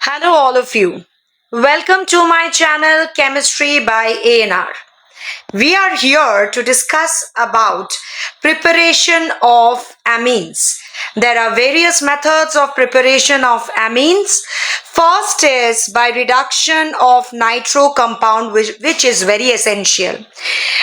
Hello all of you. Welcome to my channel Chemistry by ANR. We are here to discuss about preparation of amines. There are various methods of preparation of amines. First is by reduction of nitro compound which is very essential.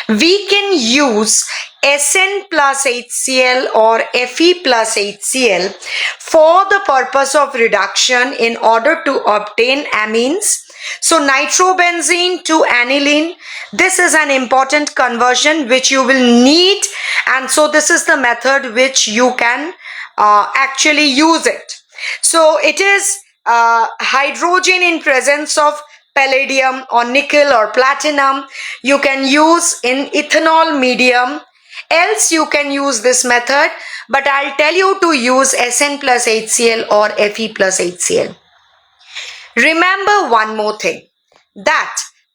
We can use Sn plus HCl or Fe plus HCl for the purpose of reduction in order to obtain amines. So nitrobenzene to aniline, this is an important conversion which you will need, and so this is the method which you can actually use it. So it is hydrogen in presence of palladium or nickel or platinum. You can use in ethanol medium, else you can use this method, but I'll tell you to use Sn plus HCl or Fe plus HCl. Remember one more thing, that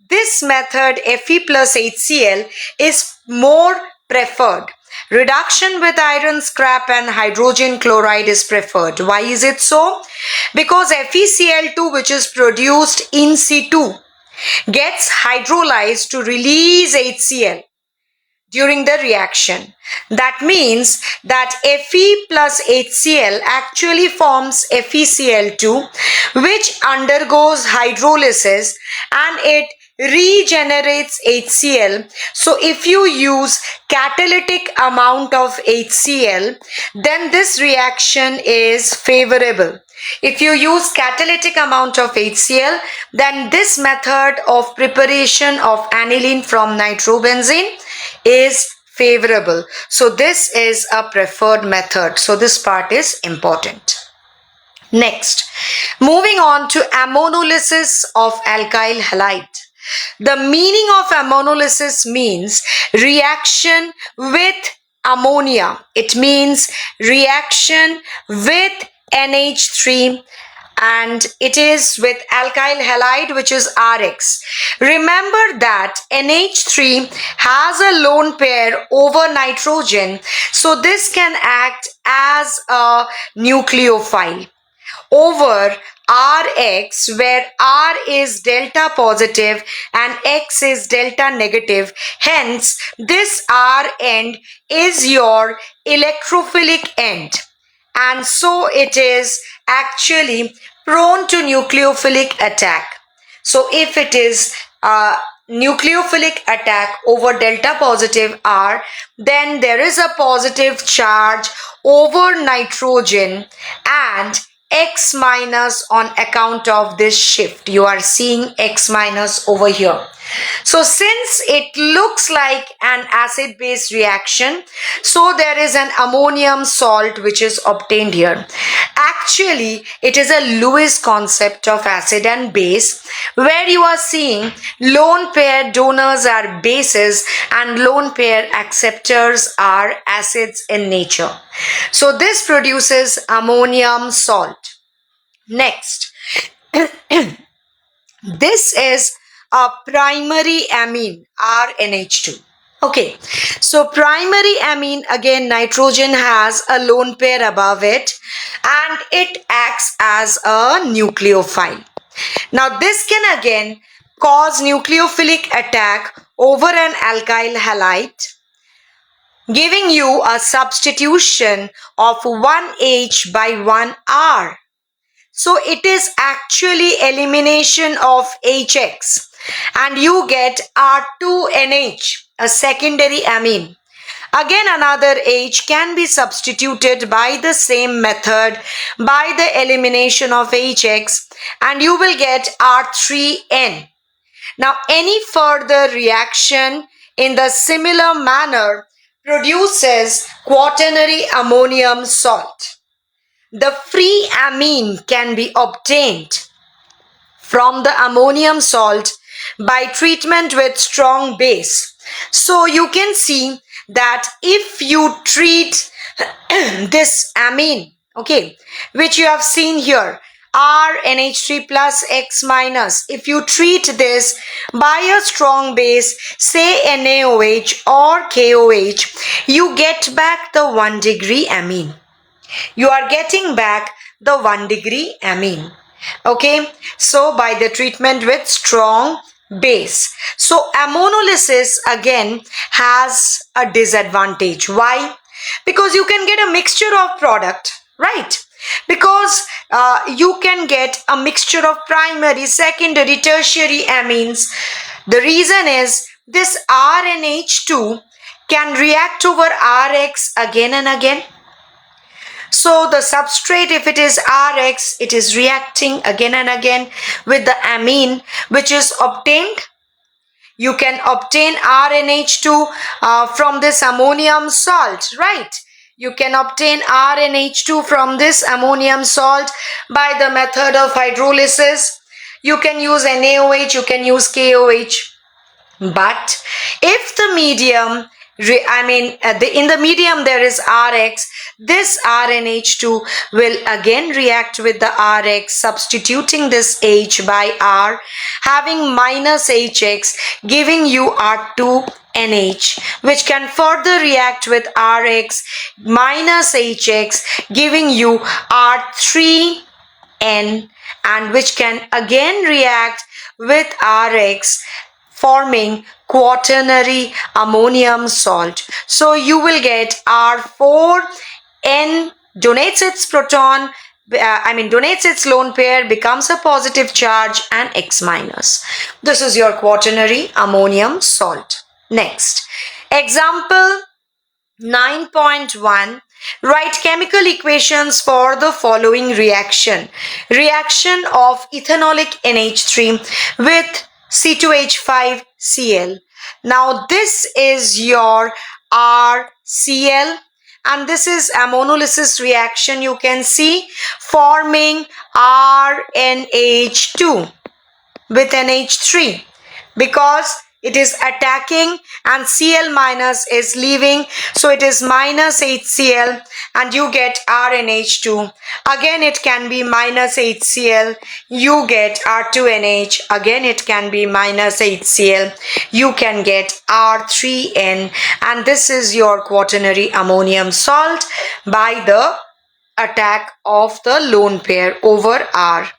this method Fe plus HCl is more preferred. Reduction with iron scrap and hydrogen chloride is preferred. Why is it so? Because FeCl2, which is produced in situ, gets hydrolyzed to release HCl during the reaction. That means that Fe plus HCl actually forms FeCl2, which undergoes hydrolysis and it regenerates HCl. So if you use catalytic amount of HCl, then this reaction is favorable. If you use catalytic amount of HCl, then this method of preparation of aniline from nitrobenzene is favorable. So this is a preferred method. So this part is important. Next, moving on to ammonolysis of alkyl halide. The meaning of ammonolysis means reaction with ammonia. It means reaction with NH3, and it is with alkyl halide, which is RX. Remember that NH3 has a lone pair over nitrogen, so this can act as a nucleophile over Rx, where R is delta positive and X is delta negative. Hence, this R end is your electrophilic end, and so it is actually prone to nucleophilic attack. So if it is nucleophilic attack over delta positive R, then there is a positive charge over nitrogen and X minus on account of this shift. You are seeing X minus over here. So since it looks like an acid-base reaction, so there is an ammonium salt which is obtained here. Actually, it is a Lewis concept of acid and base, where you are seeing lone pair donors are bases and lone pair acceptors are acids in nature. So this produces ammonium salt. Next, this is a primary amine, RNH2. Okay, so primary amine, again nitrogen has a lone pair above it and it acts as a nucleophile. Now this can again cause nucleophilic attack over an alkyl halide, giving you a substitution of 1H by 1R. So it is actually elimination of HX and you get R2NH, a secondary amine. Again, another H can be substituted by the same method by the elimination of HX and you will get R3N. Now, any further reaction in the similar manner produces quaternary ammonium salt. The free amine can be obtained from the ammonium salt by treatment with strong base. So you can see that if you treat this amine, okay, which you have seen here, RNH3 plus X minus, if you treat this by a strong base, say NaOH or KOH, you get back the 1 degree amine. You are getting back the 1 degree amine. Okay, so by the treatment with strong base. So ammonolysis again has a disadvantage. Why? Because you can get a mixture of product, right? Because you can get a mixture of primary, secondary, tertiary amines. The reason is this RNH2 can react over RX again and again. So the substrate, if it is Rx, it is reacting again and again with the amine which is obtained. You can obtain RNH2 from this ammonium salt, right? You can obtain RNH2 from this ammonium salt by the method of hydrolysis. You can use NaOH, you can use KOH. But if the medium, in the medium there is Rx, this RNH2 will again react with the Rx, substituting this H by R, having minus HX, giving you R2NH, which can further react with Rx minus HX, giving you R3N, and which can again react with Rx, forming quaternary ammonium salt. So you will get R4N donates its proton, donates its lone pair, becomes a positive charge, and X minus. This is your quaternary ammonium salt. Next, example 9.1. Write chemical equations for the following reaction. Reaction of ethanolic NH3 with C2H5Cl. Now this is your RCl, and this is ammonolysis reaction. You can see forming RNH2 with NH3 because it is attacking and Cl minus is leaving, so it is minus HCl and you get RNH2. Again it can be minus HCl, you get R2NH. Again it can be minus HCl, you can get R3N, and this is your quaternary ammonium salt by the attack of the lone pair over R.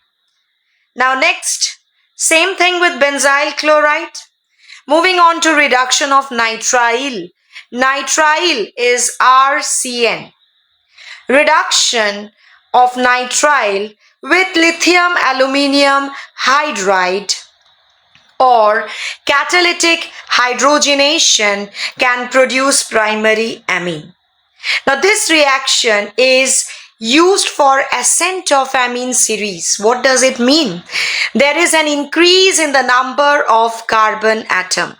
Now next, same thing with benzyl chloride. Moving on to reduction of nitrile. Nitrile is RCN. Reduction of nitrile with lithium aluminium hydride or catalytic hydrogenation can produce primary amine. Now this reaction is used for ascent of amine series. What does it mean? There is an increase in the number of carbon atom.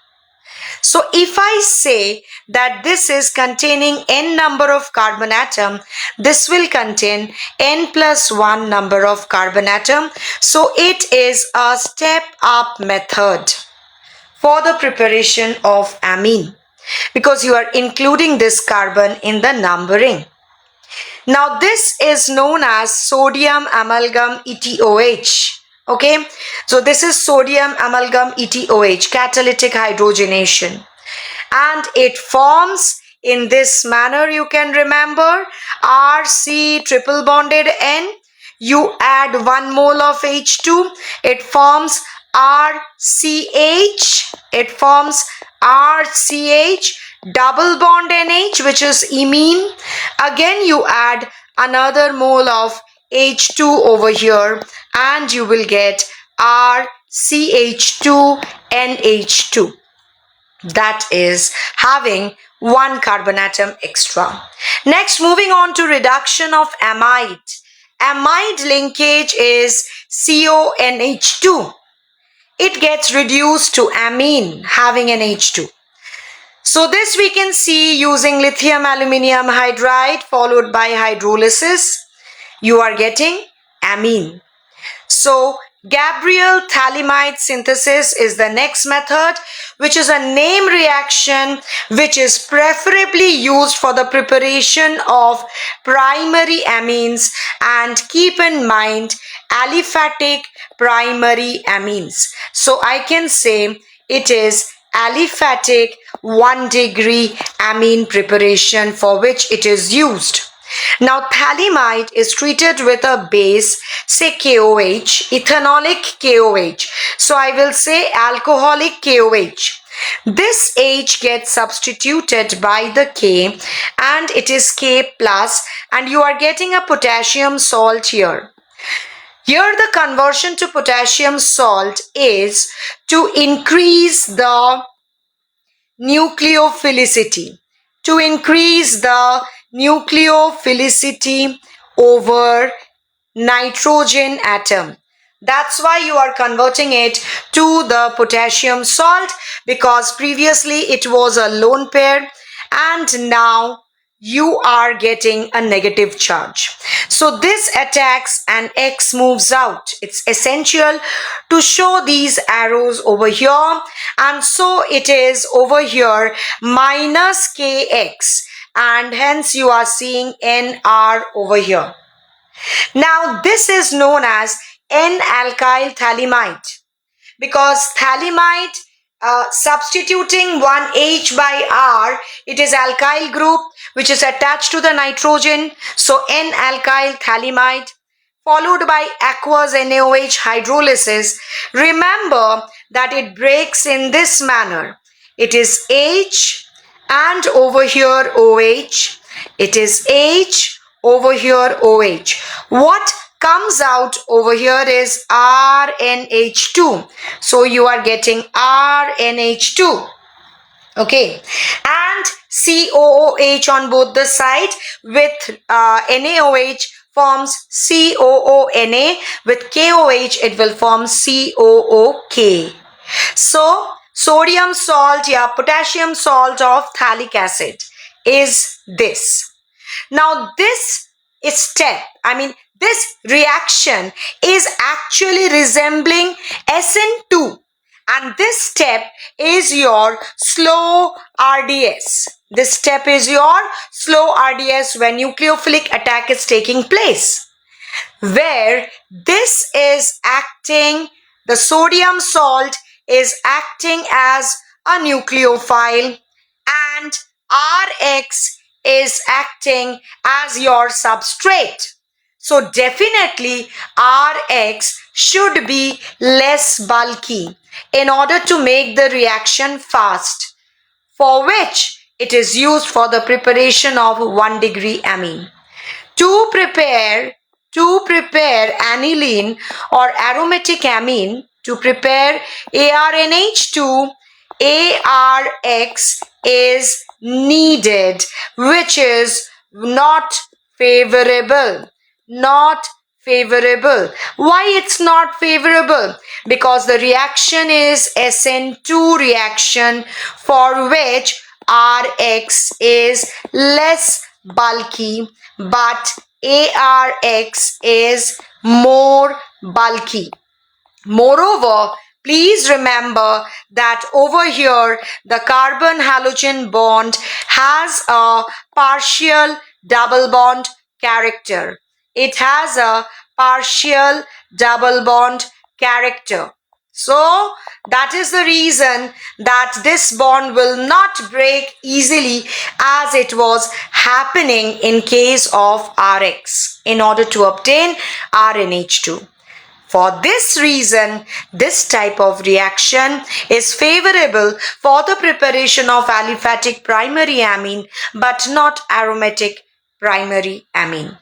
So if I say that this is containing n number of carbon atom, this will contain n plus 1 number of carbon atom. So it is a step up method for the preparation of amine because you are including this carbon in the numbering. Now this is known as sodium amalgam ETOH. Okay, so this is sodium amalgam ETOH, catalytic hydrogenation, and it forms in this manner. You can remember RC triple bonded N, you add 1 mole of H2, it forms RCH, double bond NH, which is imine. Again you add another mole of H2 over here and you will get RCH2NH2. That is having 1 carbon atom extra. Next, moving on to reduction of amide. Amide linkage is CONH2. It gets reduced to amine having an H2. So this we can see using lithium aluminium hydride followed by hydrolysis. You are getting amine. So Gabriel phthalimide synthesis is the next method, which is a name reaction which is preferably used for the preparation of primary amines, and keep in mind aliphatic primary amines. So I can say it is aliphatic 1 degree amine preparation for which it is used. Now, phthalimide is treated with a base, say KOH, ethanolic KOH. So I will say alcoholic KOH. This H gets substituted by the K and it is K plus, and you are getting a potassium salt here. Here the conversion to potassium salt is to increase the nucleophilicity. To increase the nucleophilicity over nitrogen atom. That's why you are converting it to the potassium salt, because previously it was a lone pair and now you are getting a negative charge. So this attacks and X moves out. It's essential to show these arrows over here, and so it is over here minus KX, and hence you are seeing NR over here. Now this is known as N-alkyl phthalimide, because phthalimide substituting one H by R, it is alkyl group which is attached to the nitrogen, so N-alkyl phthalimide, followed by aqueous NaOH hydrolysis. Remember that it breaks in this manner. It is H and over here OH. It is H over here OH. What comes out over here is RNH2. So you are getting RNH2. Okay, and COOH on both the side with NaOH forms COONA. With KOH it will form COOK. So sodium salt, potassium salt of phthalic acid is this. Now this this reaction is actually resembling SN2, and this step is your slow RDS. This step is your slow RDS when nucleophilic attack is taking place, where this is acting, the sodium salt is acting as a nucleophile and RX is acting as your substrate. So definitely RX should be less bulky in order to make the reaction fast, for which it is used for the preparation of 1-degree amine. To prepare aniline or aromatic amine, to prepare ARNH2, ARX is needed, which is not favorable. Not favorable. Why it's not favorable? Because the reaction is SN2 reaction, for which RX is less bulky, but ARX is more bulky. Moreover, please remember that over here the carbon halogen bond has a partial double bond character. It has a partial double bond character. So that is the reason that this bond will not break easily as it was happening in case of RX in order to obtain RNH2. For this reason, this type of reaction is favorable for the preparation of aliphatic primary amine but not aromatic primary amine.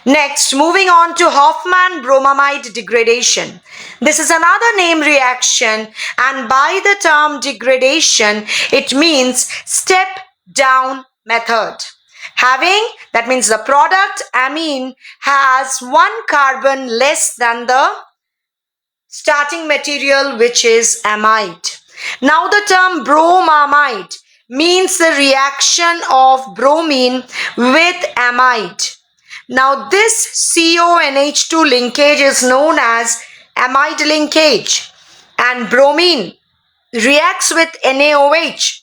Next, moving on to Hofmann-bromamide degradation. This is another name reaction, and by the term degradation, it means step down method. That means the product amine has one carbon less than the starting material, which is amide. Now the term bromamide means the reaction of bromine with amide. Now this CONH2 linkage is known as amide linkage, and bromine reacts with NaOH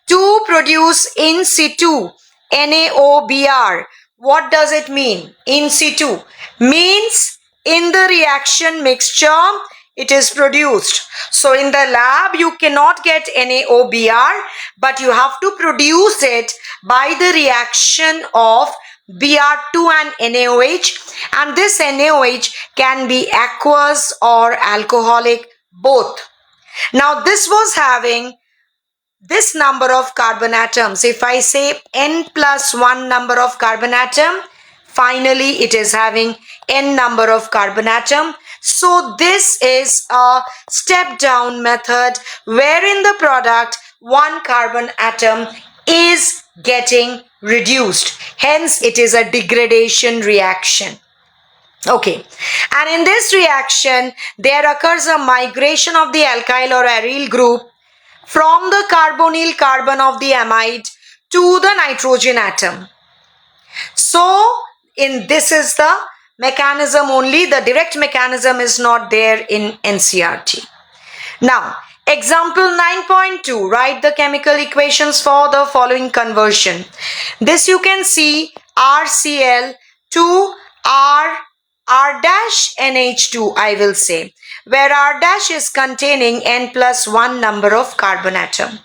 to produce in situ NaOBr. What does it mean? In situ means in the reaction mixture it is produced. So in the lab you cannot get NaOBr, but you have to produce it by the reaction of Br2 and NaOH, and this NaOH can be aqueous or alcoholic, both. Now this was having this number of carbon atoms. If I say n plus 1 number of carbon atom, finally it is having n number of carbon atom. So this is a step down method wherein the product 1 carbon atom is getting reduced. Hence it is a degradation reaction. Okay, and in this reaction there occurs a migration of the alkyl or aryl group from the carbonyl carbon of the amide to the nitrogen atom. So this is the mechanism only, the direct mechanism is not there in NCERT. Now example 9.2, write the chemical equations for the following conversion. This you can see RCl to R dash NH2, I will say, where R dash is containing n plus 1 number of carbon atom.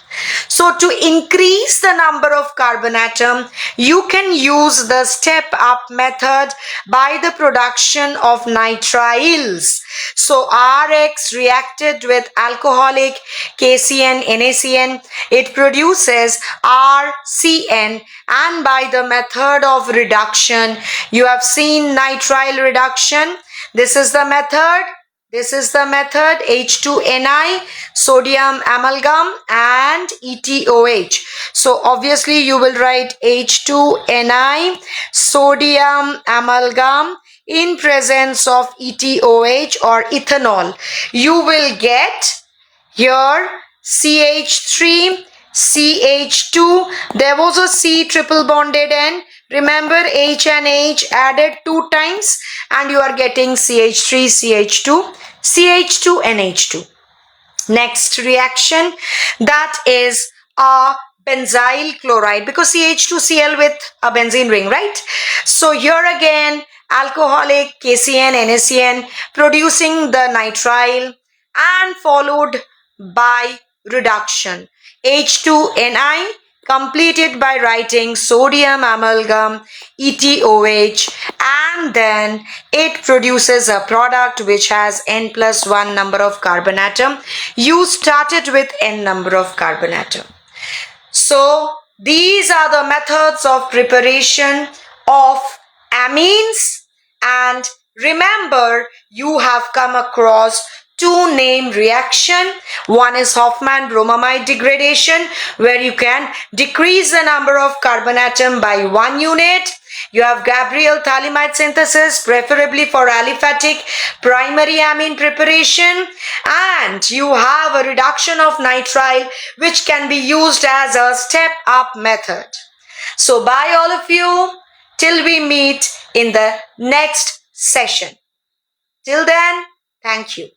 So to increase the number of carbon atom, you can use the step up method by the production of nitriles. So Rx reacted with alcoholic KCN, NaCN, it produces RCN, and by the method of reduction, you have seen nitrile reduction. This is the method. This is the method, H2Ni, sodium amalgam and ETOH. So obviously you will write H2Ni, sodium amalgam in presence of ETOH or ethanol. You will get here CH3, CH2, there was a C triple bonded N. Remember H and H added 2 times and you are getting CH3, CH2, CH2, NH2. Next reaction, that is a benzyl chloride, because CH2Cl with a benzene ring, right? So here again alcoholic KCN, NaCN producing the nitrile and followed by reduction. H2Ni completed by writing sodium amalgam ETOH, and then it produces a product which has n plus 1 number of carbon atom. You started with n number of carbon atom. So these are the methods of preparation of amines, and remember you have come across 2 named reaction. One is Hofmann bromamide degradation, where you can decrease the number of carbon atom by 1 unit. You have Gabriel phthalimide synthesis, preferably for aliphatic primary amine preparation, and you have a reduction of nitrile which can be used as a step up method. So bye all of you till we meet in the next session. Till then, thank you.